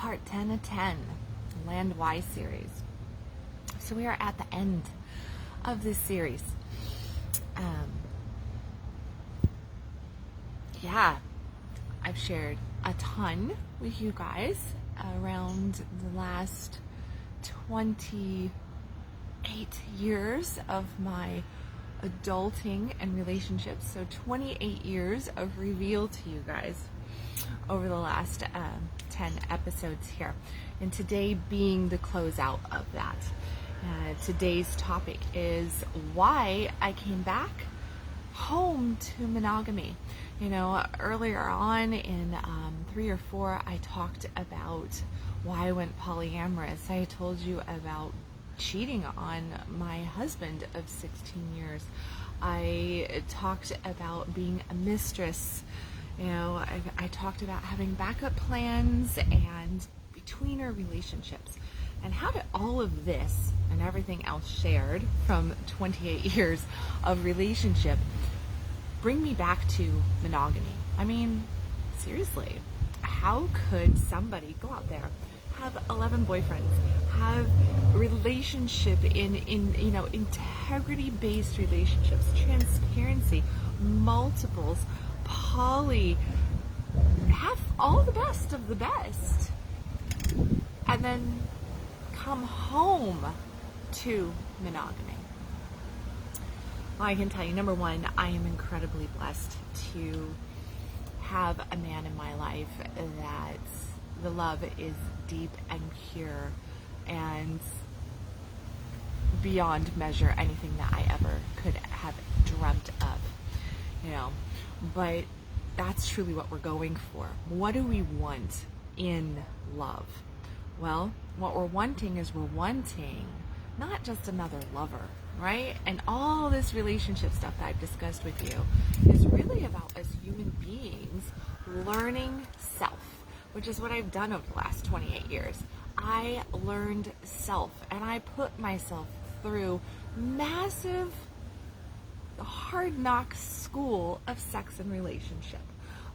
part 10 of 10, Land Y series. So we are at the end of this series. I've shared a ton with you guys around the last 28 years of my adulting and relationships. So 28 years of reveal to you guys over the last 10 episodes here. And today being the closeout of that. Today's topic is why I came back home to monogamy. You know, earlier on in 3 or 4, I talked about why I went polyamorous. I told you about cheating on my husband of 16 years. I talked about being a mistress. You know, I talked about having backup plans and betweener relationships. And how did all of this and everything else shared from 28 years of relationship bring me back to monogamy? I mean, seriously, how could somebody go out there, have 11 boyfriends, have relationship in integrity-based relationships, transparency, multiples, poly, have all the best of the best, and then come home to monogamy? Well, I can tell you, number one, I am incredibly blessed to have a man in my life that the love is deep and pure and beyond measure anything that I ever could have dreamt of, you know. But that's truly what we're going for. What do we want in love? Well, what we're wanting is we're wanting not just another lover, right? And all this relationship stuff that I've discussed with you is really about us human beings learning self, which is what I've done over the last 28 years. I learned self, and I put myself through massive hard knock school of sex and relationship,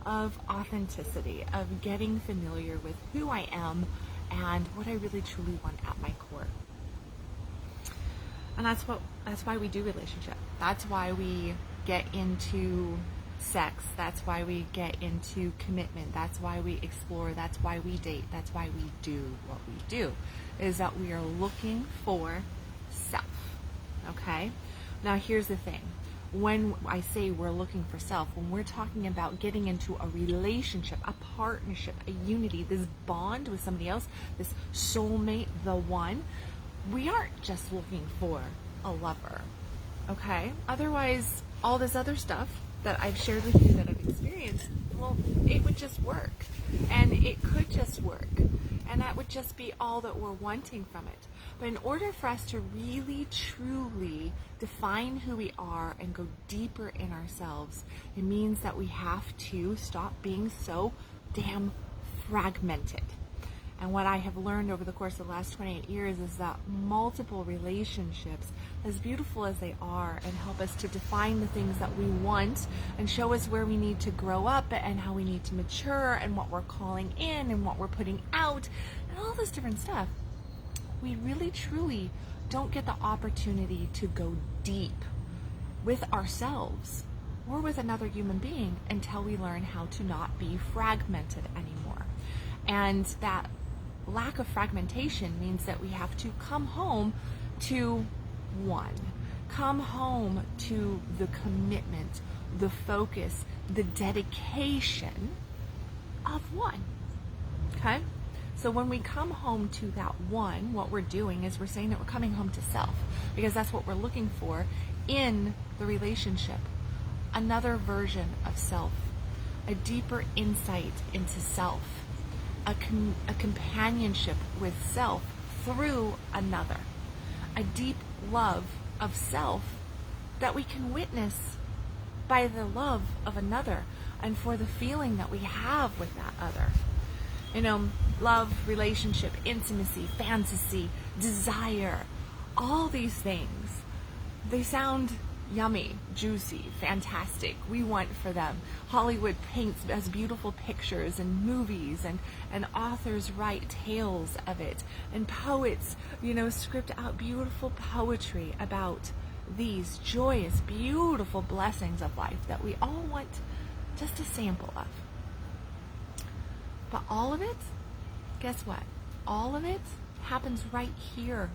of authenticity, of getting familiar with who I am and what I really truly want at my core. And that's why we do relationship. That's why we get into sex. That's why we get into commitment. That's why we explore. That's why we date. That's why we do what we do, is that we are looking for self. Okay? Now here's the thing. When I say we're looking for self, when we're talking about getting into a relationship, a partnership, a unity, this bond with somebody else, this soulmate, the one, we aren't just looking for a lover, okay? Otherwise, all this other stuff that I've shared with you that I've experienced, well, it would just work. And it could just work. And that would just be all that we're wanting from it. But in order for us to really, truly define who we are and go deeper in ourselves, it means that we have to stop being so damn fragmented. And what I have learned over the course of the last 28 years is that multiple relationships, as beautiful as they are, and help us to define the things that we want and show us where we need to grow up and how we need to mature and what we're calling in and what we're putting out and all this different stuff, we really truly don't get the opportunity to go deep with ourselves or with another human being until we learn how to not be fragmented anymore. And that lack of fragmentation means that we have to come home to one. Come home to the commitment, the focus, the dedication of one. Okay? So when we come home to that one, what we're doing is we're saying that we're coming home to self, because that's what we're looking for in the relationship. Another version of self, a deeper insight into self, a companionship with self through another, a deep love of self that we can witness by the love of another and for the feeling that we have with that other. You know, love, relationship, intimacy, fantasy, desire, all these things, they sound yummy, juicy, fantastic. We want for them. Hollywood paints as beautiful pictures and movies, and authors write tales of it, and poets, script out beautiful poetry about these joyous, beautiful blessings of life that we all want just a sample of. But all of it, guess what? All of it happens right here.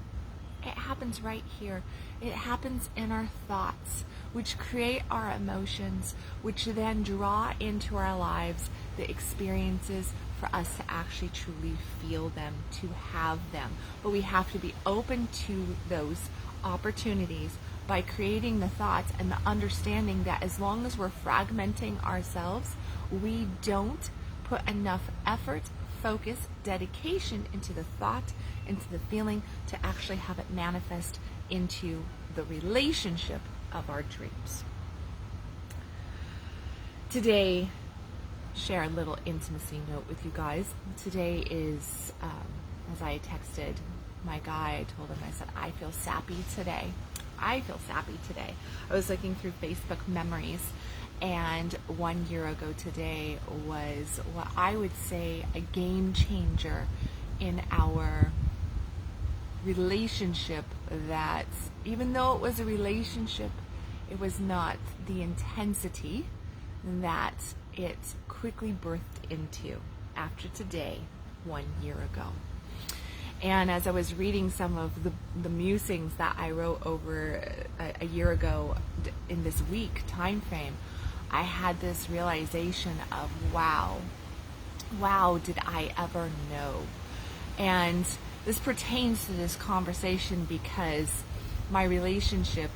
It happens right here. It happens in our thoughts, which create our emotions, which then draw into our lives the experiences for us to actually truly feel them, to have them. But we have to be open to those opportunities by creating the thoughts and the understanding that as long as we're fragmenting ourselves, we don't put enough effort, focus, dedication into the thought, into the feeling to actually have it manifest into the relationship of our dreams. Today, share a little intimacy note with you guys. Today is, as I texted my guy, I told him, I said, I feel sappy today. I feel sappy today. I was looking through Facebook memories, and 1 year ago today was what I would say a game changer in our relationship, that even though it was a relationship, it was not the intensity that it quickly birthed into after today 1 year ago. And as I was reading some of the musings that I wrote over a year ago in this week time frame, I had this realization of, wow, did I ever know? And this pertains to this conversation because my relationship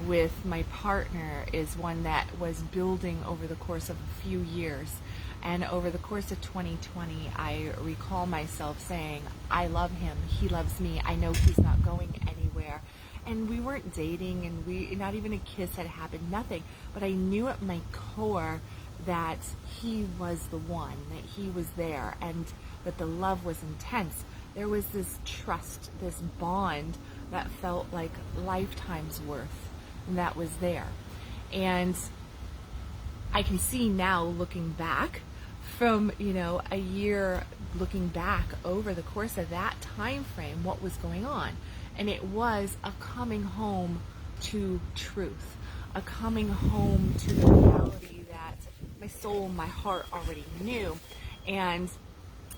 with my partner is one that was building over the course of a few years. And over the course of 2020, I recall myself saying, I love him, he loves me, I know he's not going anywhere. And we weren't dating, and not even a kiss had happened, nothing. But I knew at my core that he was the one, that he was there, and that the love was intense. There was this trust, this bond that felt like lifetime's worth, and that was there. And I can see now, looking back from, a year, looking back over the course of that time frame, what was going on. And it was a coming home to truth, a coming home to the reality that my soul, my heart already knew. And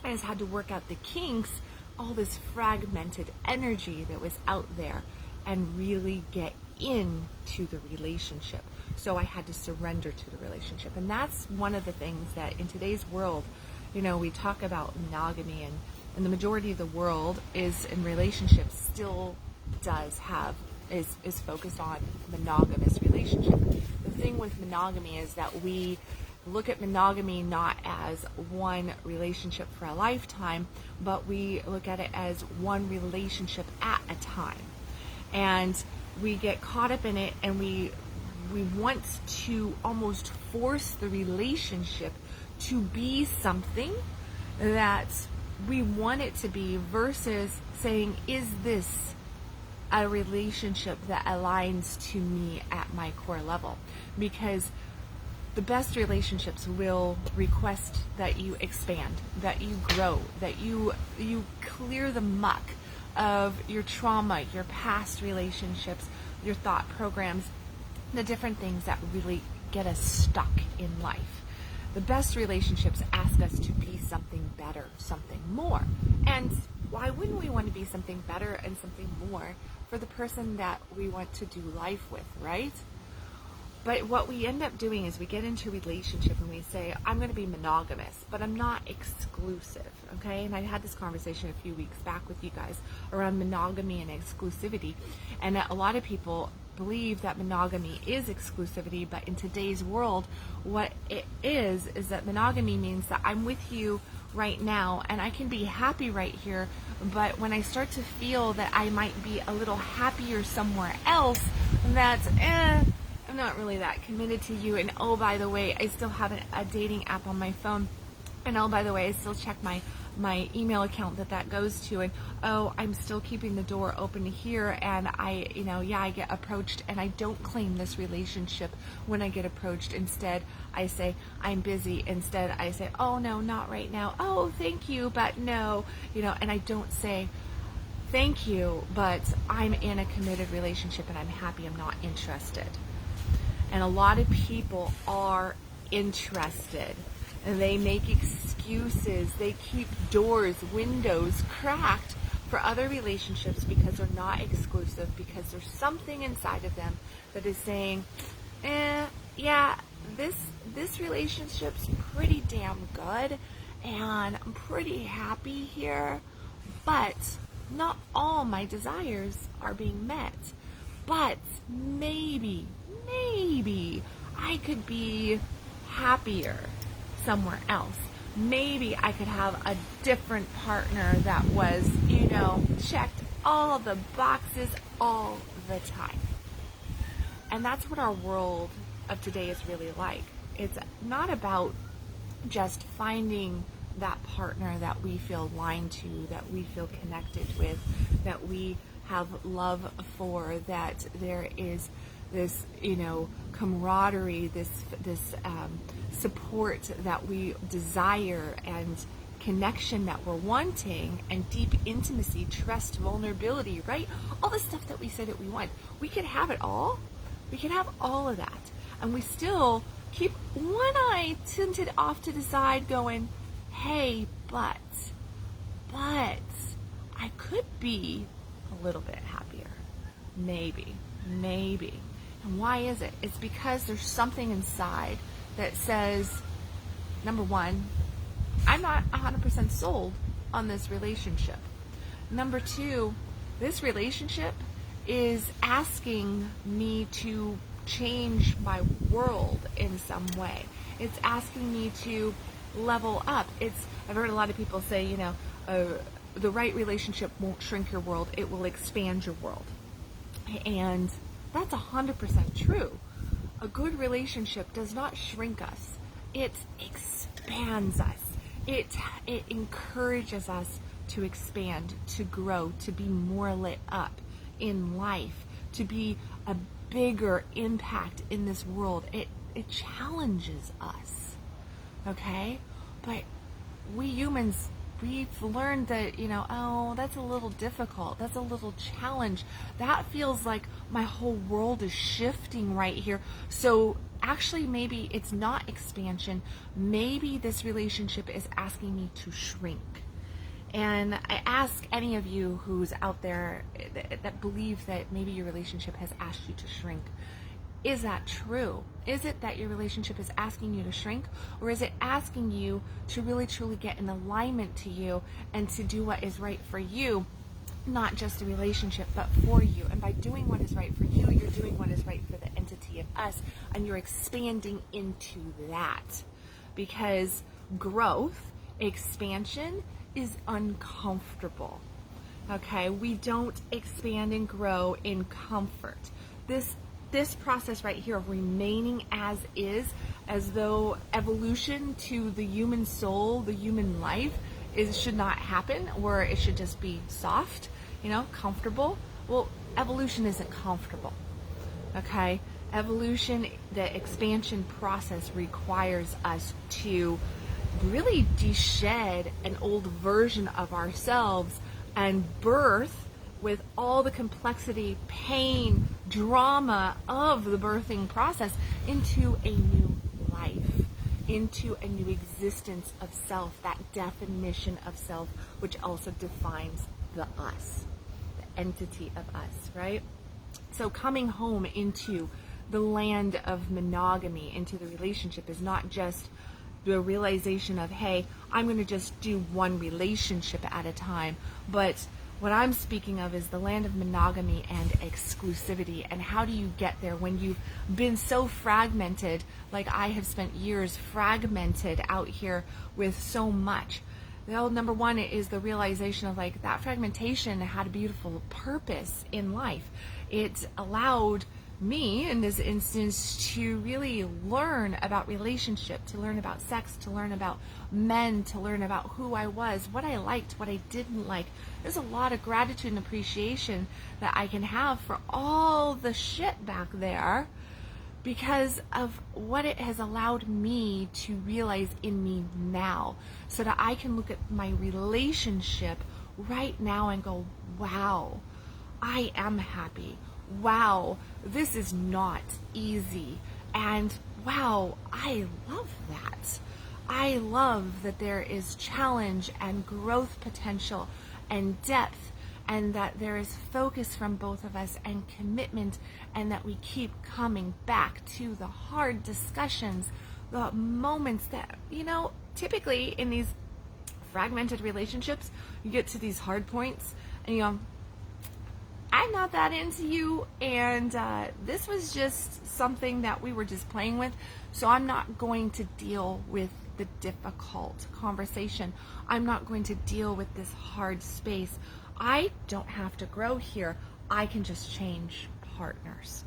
I just had to work out the kinks, all this fragmented energy that was out there, and really get into the relationship. So I had to surrender to the relationship. And that's one of the things that in today's world, we talk about monogamy, and the majority of the world is in relationships, still is focused on monogamous relationship. The thing with monogamy is that we look at monogamy not as one relationship for a lifetime, but we look at it as one relationship at a time. And we get caught up in it, and we want to almost force the relationship to be something that we want it to be, versus saying, is this a relationship that aligns to me at my core level? Because the best relationships will request that you expand, that you grow, that you clear the muck of your trauma, your past relationships, your thought programs, the different things that really get us stuck in life. The best relationships ask us to be something better, something more. And why wouldn't we want to be something better and something more for the person that we want to do life with, right? But what we end up doing is we get into a relationship and we say, I'm going to be monogamous, but I'm not exclusive, okay? And I had this conversation a few weeks back with you guys around monogamy and exclusivity. And a lot of people believe that monogamy is exclusivity, but in today's world, what it is that monogamy means that I'm with you right now and I can be happy right here, but when I start to feel that I might be a little happier somewhere else, that's I'm not really that committed to you. And oh, by the way, I still have a dating app on my phone, and oh, by the way, I still check my my email account that goes to, and oh, I'm still keeping the door open here, and I get approached, and I don't claim this relationship when I get approached. Instead, I say, I'm busy. Instead, I say, oh no, not right now. Oh, thank you, but no, and I don't say, thank you, but I'm in a committed relationship and I'm happy, I'm not interested. And a lot of people are interested. And they make excuses. They keep doors, windows cracked for other relationships because they're not exclusive, because there's something inside of them that is saying, yeah, this relationship's pretty damn good and I'm pretty happy here, but not all my desires are being met. But maybe I could be happier somewhere else. Maybe I could have a different partner that was, checked all the boxes all the time. And that's what our world of today is really like. It's not about just finding that partner that we feel aligned to, that we feel connected with, that we have love for, that there is this, camaraderie, this support that we desire, and connection that we're wanting, and deep intimacy, trust, vulnerability, right? All the stuff that we say that we want. We could have it all. We could have all of that. And we still keep one eye tinted off to the side going, hey, but I could be a little bit happier. Maybe. And why is it? It's because there's something inside that says, number one, I'm not 100% sold on this relationship. Number two, this relationship is asking me to change my world in some way. It's asking me to level up. I've heard a lot of people say, the right relationship won't shrink your world, it will expand your world. And that's 100% true. A good relationship does not shrink us. It expands us. It encourages us to expand, to grow, to be more lit up in life, to be a bigger impact in this world. It challenges us, okay? But we humans, we've learned that, that's a little difficult. That's a little challenge. That feels like my whole world is shifting right here. So actually, maybe it's not expansion. Maybe this relationship is asking me to shrink. And I ask any of you who's out there that believe that maybe your relationship has asked you to shrink, is that true? Is it that your relationship is asking you to shrink, or is it asking you to really truly get in alignment to you and to do what is right for you, not just a relationship, but for you? And by doing what is right for you, you're doing what is right for the entity of us, and you're expanding into that. Because growth, expansion, is uncomfortable. Okay? We don't expand and grow in comfort. This process right here of remaining as is, as though evolution to the human soul, the human life, should not happen, or it should just be soft, comfortable. Well, evolution isn't comfortable. Okay? Evolution, the expansion process, requires us to really de-shed an old version of ourselves and birth, with all the complexity, pain, drama of the birthing process, into a new life, into a new existence of self, that definition of self, which also defines the us, the entity of us, right? So coming home into the land of monogamy, into the relationship, is not just the realization of, hey, I'm going to just do one relationship at a time, but what I'm speaking of is the land of monogamy and exclusivity. And how do you get there when you've been so fragmented, like I have spent years fragmented out here with so much? Well, number one is the realization of that fragmentation had a beautiful purpose in life. It allowed me in this instance to really learn about relationship, to learn about sex, to learn about men, to learn about who I was, what I liked, what I didn't like. There's a lot of gratitude and appreciation that I can have for all the shit back there because of what it has allowed me to realize in me now, so that I can look at my relationship right now and go, wow, I am happy. Wow, this is not easy. And wow, I love that. I love that there is challenge and growth potential and depth, and that there is focus from both of us and commitment, and that we keep coming back to the hard discussions, the moments that, typically in these fragmented relationships, you get to these hard points and you go, I'm not that into you, and this was just something that we were just playing with, so I'm not going to deal with the difficult conversation. I'm not going to deal with this hard space. I don't have to grow here. I can just change partners.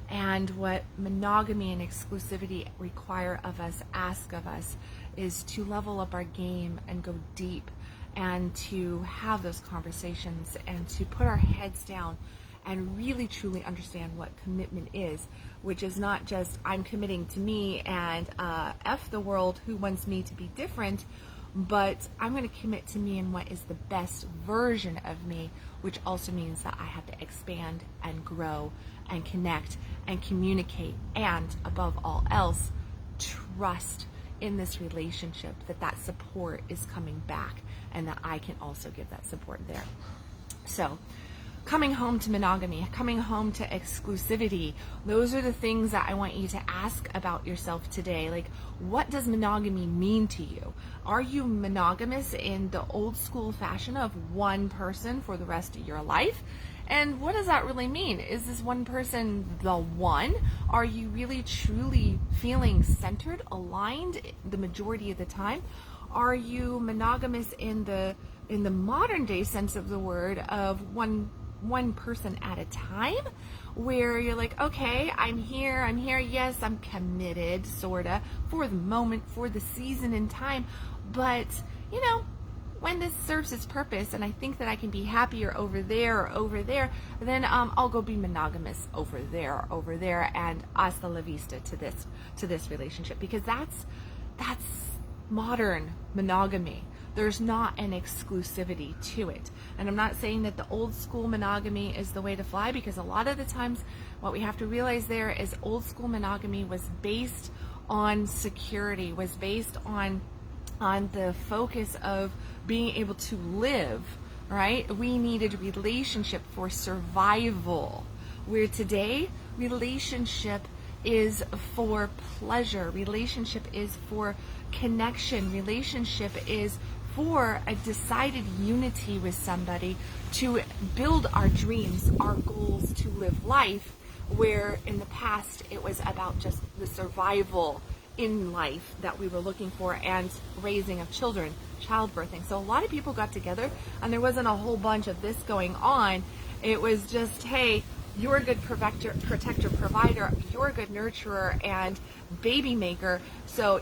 And what monogamy and exclusivity require of us, ask of us, is to level up our game and go deep, and to have those conversations, and to put our heads down and really truly understand what commitment is, which is not just I'm committing to me and F the world who wants me to be different, but I'm going to commit to me and what is the best version of me, which also means that I have to expand and grow and connect and communicate, and above all else, trust in this relationship that support is coming back, and that I can also give that support there. So coming home to monogamy, coming home to exclusivity, those are the things that I want you to ask about yourself today. Like, what does monogamy mean to you? Are you monogamous in the old school fashion of one person for the rest of your life? And what does that really mean? Is this one person the one? Are you really truly feeling centered, aligned the majority of the time? Are you monogamous in the modern day sense of the word of one person at a time, where you're like, okay, I'm here, yes, I'm committed, sorta, for the moment, for the season in time, but when this serves its purpose and I think that I can be happier over there, then I'll go be monogamous over there, and hasta la vista to this relationship, because that's modern monogamy. There's not an exclusivity to it. And I'm not saying that the old school monogamy is the way to fly, because a lot of the times what we have to realize there is old school monogamy was based on security, was based on the focus of being able to live, right? We needed relationship for survival, where today relationship is for pleasure, relationship is for connection, relationship is for a decided unity with somebody to build our dreams, our goals, to live life, where in the past it was about just the survival in life that we were looking for, and raising of children, childbirthing. So a lot of people got together and there wasn't a whole bunch of this going on. It was just, hey, you're a good protector, provider, you're a good nurturer and baby maker, so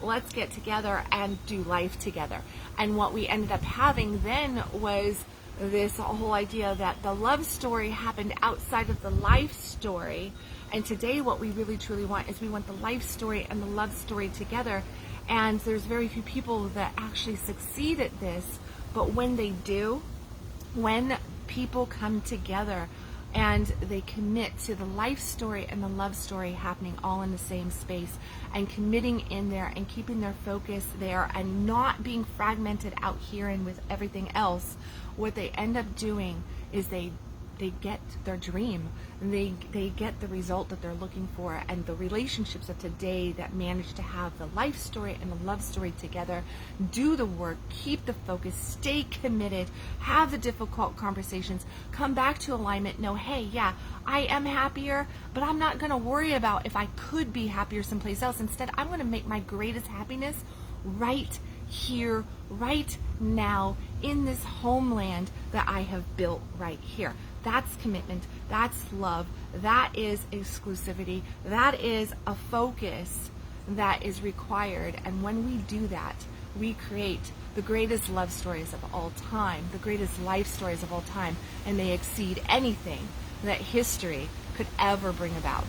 let's get together and do life together. And what we ended up having then was this whole idea that the love story happened outside of the life story. And today what we really truly want is we want the life story and the love story together. And there's very few people that actually succeed at this, but when they do, when people come together and they commit to the life story and the love story happening all in the same space, and committing in there and keeping their focus there and not being fragmented out here and with everything else, what they end up doing is they get their dream, and they get the result that they're looking for. And the relationships of today that manage to have the life story and the love story together, do the work, keep the focus, stay committed, have the difficult conversations, come back to alignment, know, hey, yeah, I am happier, but I'm not going to worry about if I could be happier someplace else. Instead, I'm going to make my greatest happiness right here, right now, in this homeland that I have built right here. That's commitment. That's love. That is exclusivity. That is a focus that is required. And when we do that, we create the greatest love stories of all time, the greatest life stories of all time, and they exceed anything that history could ever bring about.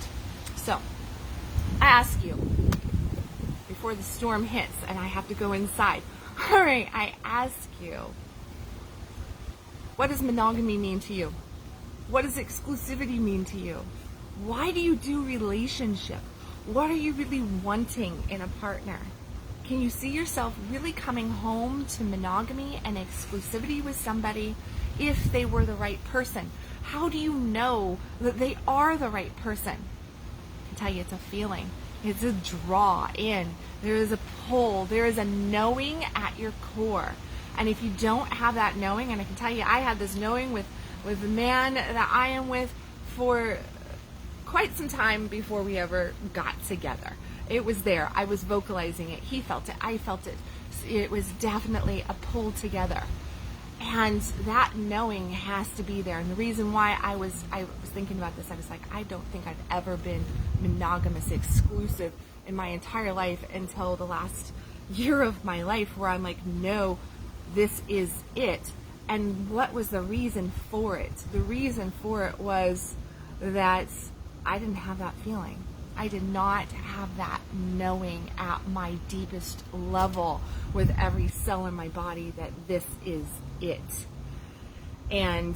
So, I ask you, before the storm hits and I have to go inside, all right, I ask you, what does monogamy mean to you? What does exclusivity mean to you? Why do you do relationship? What are you really wanting in a partner? Can you see yourself really coming home to monogamy and exclusivity with somebody if they were the right person? How do you know that they are the right person? I can tell you it's a feeling. It's a draw in. There is a pull. There is a knowing at your core. And if you don't have that knowing, and I can tell you I had this knowing with the man that I am with for quite some time before we ever got together. It was there. I was vocalizing it. He felt it. I felt it. It was definitely a pull together. And that knowing has to be there. And the reason why I was thinking about this, I was like, I don't think I've ever been monogamous, exclusive in my entire life until the last year of my life, where I'm like, no, this is it. And what was the reason for it? The reason for it was that I didn't have that feeling. I did not have that knowing at my deepest level with every cell in my body that this is it. And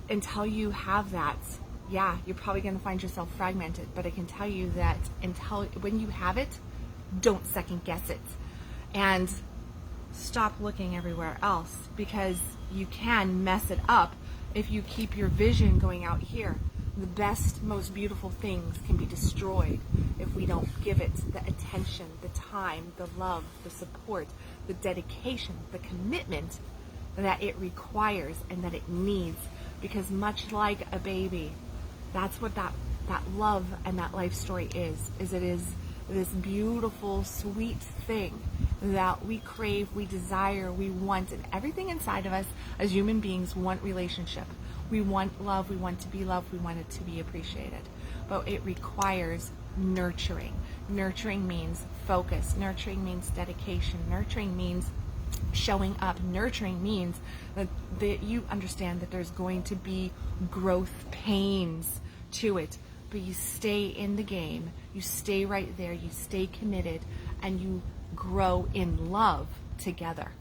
until you have that, yeah, you're probably going to find yourself fragmented. But I can tell you that when you have it, don't second guess it. And stop looking everywhere else, because you can mess it up if you keep your vision going out here. The best, most beautiful things can be destroyed if we don't give it the attention, the time, the love, the support, the dedication, the commitment that it requires and that it needs. Because much like a baby, that's what that love and that life story is it is this beautiful, sweet thing that we crave, we desire, we want, and everything inside of us as human beings want relationship. We want love, we want to be loved, we want it to be appreciated. But it requires nurturing. Nurturing means focus. Nurturing means dedication. Nurturing means showing up. Nurturing means that you understand that there's going to be growth pains to it. But you stay in the game, you stay right there, you stay committed, and you grow in love together.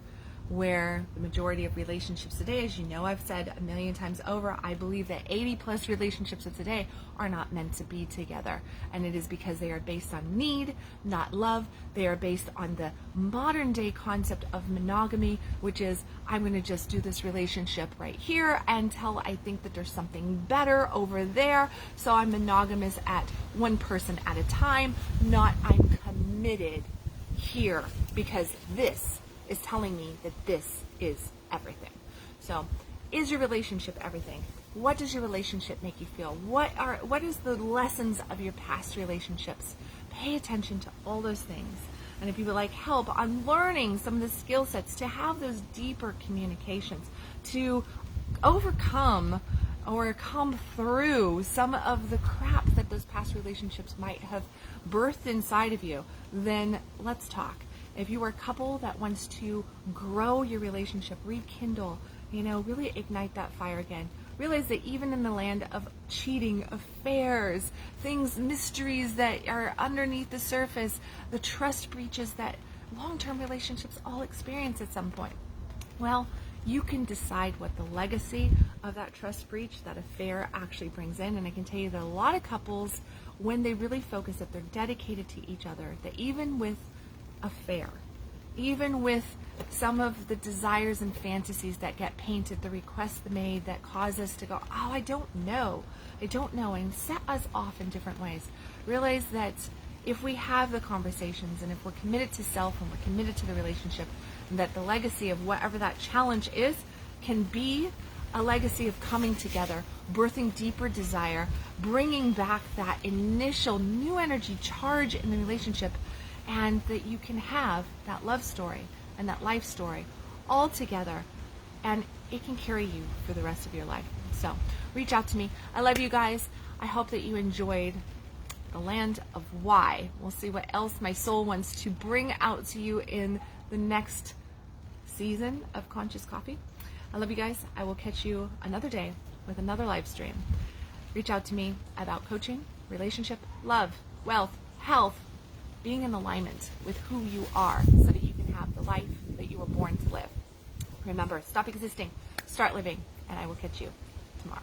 Where the majority of relationships today, as you know, I've said a million times over, I believe that 80+ relationships of today are not meant to be together. And it is because they are based on need, not love. They are based on the modern day concept of monogamy, which is, I'm going to just do this relationship right here until I think that there's something better over there. So I'm monogamous at one person at a time, not I'm committed here because this is telling me that this is everything. So, is your relationship everything? What does your relationship make you feel? What is the lessons of your past relationships? Pay attention to all those things. And if you would like help on learning some of the skill sets to have those deeper communications, to overcome or come through some of the crap that those past relationships might have birthed inside of you, then let's talk. If you are a couple that wants to grow your relationship, rekindle, really ignite that fire again. Realize that even in the land of cheating, affairs, things, mysteries that are underneath the surface, the trust breaches that long-term relationships all experience at some point. Well, you can decide what the legacy of that trust breach, that affair actually brings in. And I can tell you that a lot of couples, when they really focus that they're dedicated to each other, that even with affair, even with some of the desires and fantasies that get painted, the requests made that cause us to go, oh, I don't know, and set us off in different ways. Realize that if we have the conversations and if we're committed to self and we're committed to the relationship, that the legacy of whatever that challenge is can be a legacy of coming together, birthing deeper desire, bringing back that initial new energy charge in the relationship, and that you can have that love story and that life story all together, and it can carry you for the rest of your life. So reach out to me. I love you guys. I hope that you enjoyed the land of why. We'll see what else my soul wants to bring out to you in the next season of Conscious Coffee. I love you guys. I will catch you another day with another live stream. Reach out to me about coaching, relationship, love, wealth, health, being in alignment with who you are so that you can have the life that you were born to live. Remember, stop existing, start living, and I will catch you tomorrow.